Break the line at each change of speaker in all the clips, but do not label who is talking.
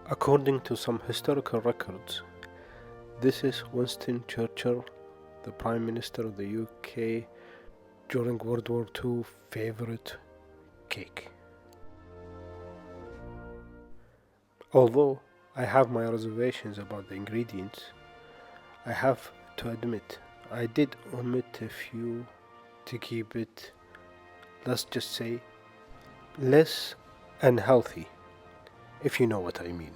According to some historical records, this is Winston Churchill, the Prime Minister of the UK during World War II, favorite cake. Although I have my reservations about the ingredients, I have to admit I did omit a few to keep it, let's just say, less unhealthy, if you know what I mean.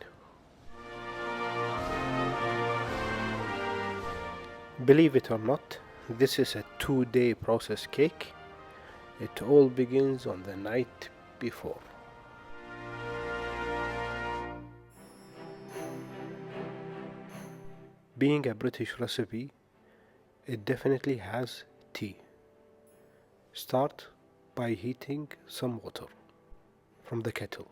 Believe it or not, this is a 2-day process cake. It all begins on the night before. Being a British recipe, it definitely has tea. Start by heating some water from the kettle.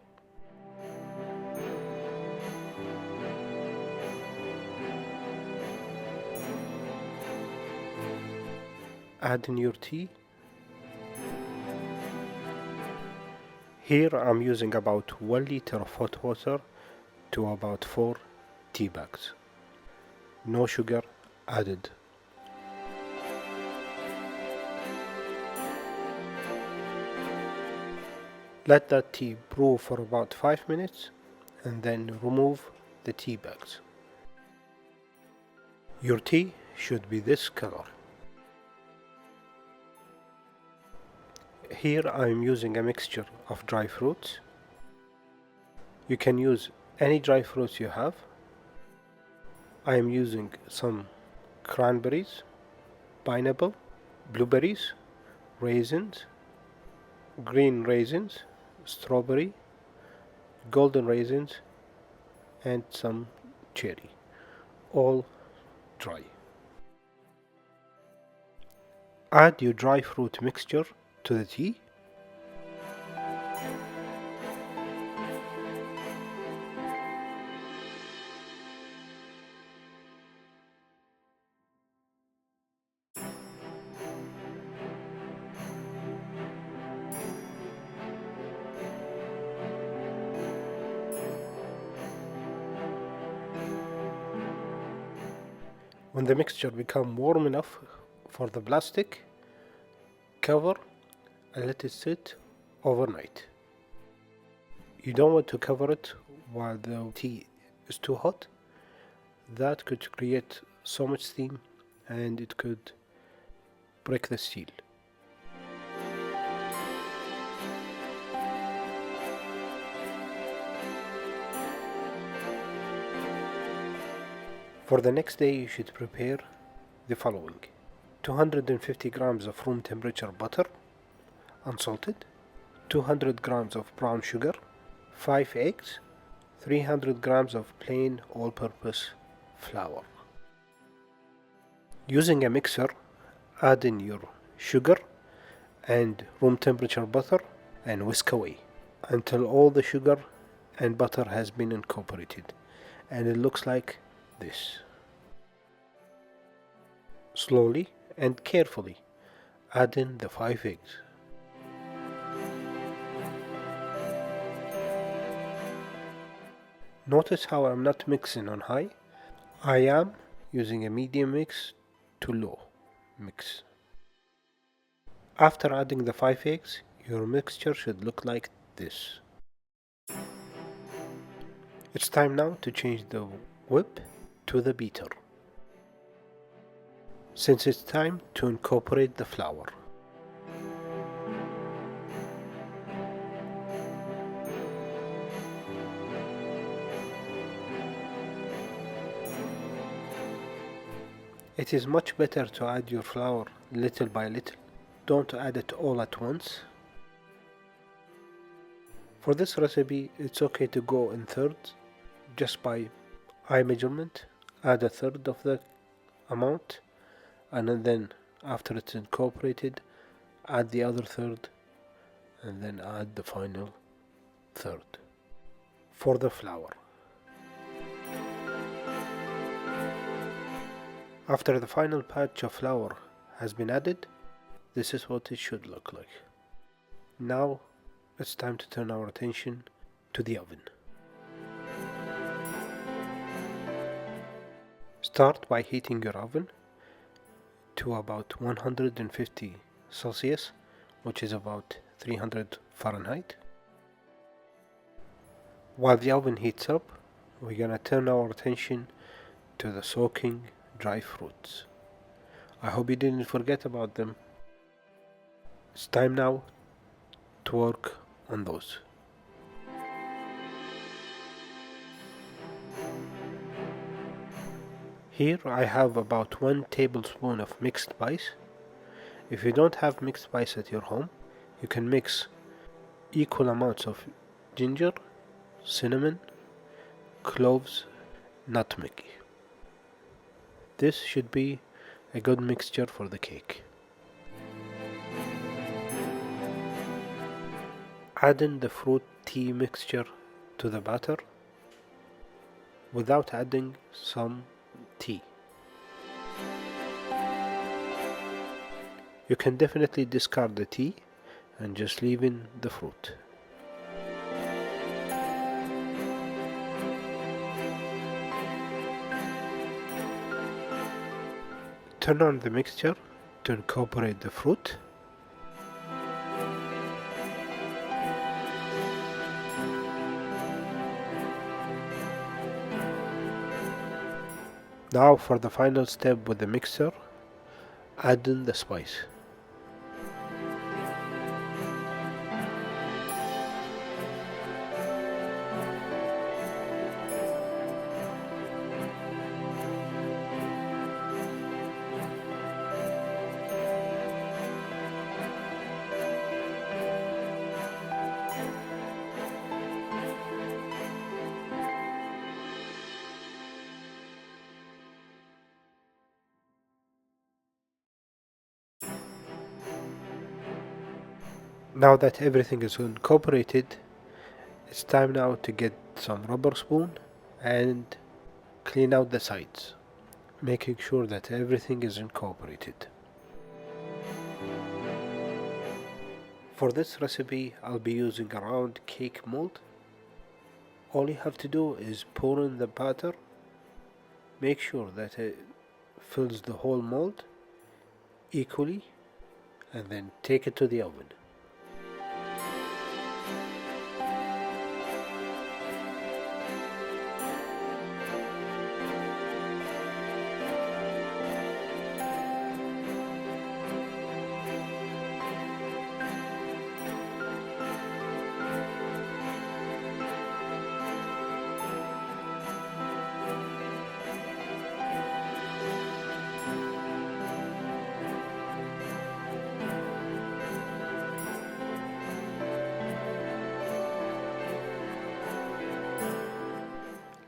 Add in your tea. Here I'm using about 1 liter of hot water to about 4 tea bags. No sugar added. Let that tea brew for about 5 minutes and then remove the tea bags. Your tea should be this color. Here I am using a mixture of dry fruits. You can use any dry fruits you have. I am using some cranberries, pineapple, blueberries, raisins, green raisins, strawberry, golden raisins, and some cherry, all dry. Add your dry fruit mixture to the tea. When the mixture becomes warm enough for the plastic, cover and let it sit overnight. You don't want to cover it while the tea is too hot. That could create so much steam and it could break the seal. For the next day, you should prepare the following: 250 grams of room temperature butter, unsalted, 200 grams of brown sugar, 5 eggs, 300 grams of plain all-purpose flour. Using a mixer, add in your sugar and room temperature butter and whisk away until all the sugar and butter has been incorporated and it looks like this. Slowly and carefully add in the 5 eggs. Notice how I'm not mixing on high. I am using a medium mix to low mix. After adding the 5 eggs, your mixture should look like this. It's time now to change the whip to the beater, since it's time to incorporate the flour. It is much better to add your flour little by little. Don't add it all at once. For this recipe, it's okay to go in thirds, just by eye measurement. Add a third of the amount, and then after it's incorporated, add the other third, and then add the final third for the flour. After the final patch of flour has been added, this is what it should look like. Now it's time to turn our attention to the oven. Start by heating your oven to about 150 Celsius, which is about 300 Fahrenheit. While the oven heats up, we're gonna turn our attention to the soaking dry fruits. I hope you didn't forget about them. It's time now to work on those. Here I have about 1 tablespoon of mixed spice. If you don't have mixed spice at your home, you can mix equal amounts of ginger, cinnamon, cloves, nutmeg. This should be a good mixture for the cake. Add in the fruit tea mixture to the batter without adding some tea. You can definitely discard the tea and just leave in the fruit. Turn on the mixture to incorporate the fruit. Now for the final step with the mixer, add in the spice. Now that everything is incorporated, it's time now to get some rubber spoon and clean out the sides, making sure that everything is incorporated. For this recipe, I'll be using a round cake mold. All you have to do is pour in the batter, make sure that it fills the whole mold equally, and then take it to the oven.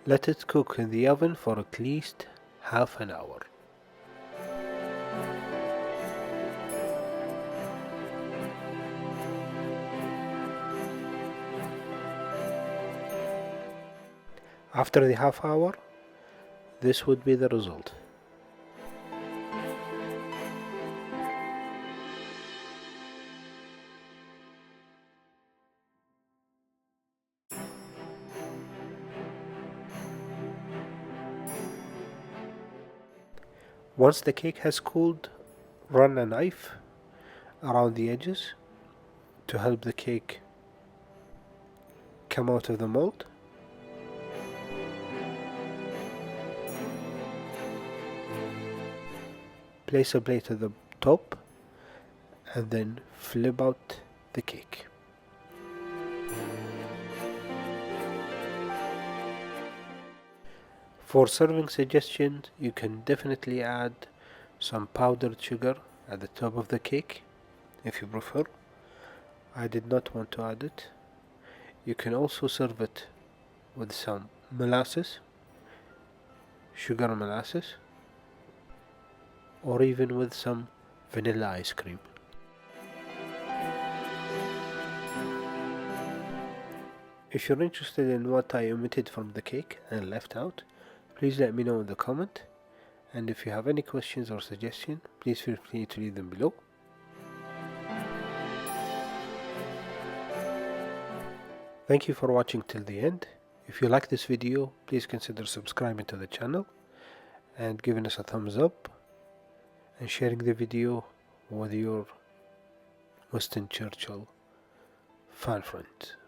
Let it cook in the oven for at least half an hour. After the half hour, this would be the result. Once the cake has cooled, run a knife around the edges to help the cake come out of the mold. Place a plate at the top and then flip out the cake. For serving suggestions, you can definitely add some powdered sugar at the top of the cake if you prefer. I did not want to add it. You can also serve it with some molasses, sugar molasses, or even with some vanilla ice cream. If you're interested in what I omitted from the cake and left out, please let me know in the comment, and if you have any questions or suggestions, please feel free to leave them below. Thank you for watching till the end. If you like this video, please consider subscribing to the channel, and giving us a thumbs up and sharing the video with your Winston Churchill fan friend.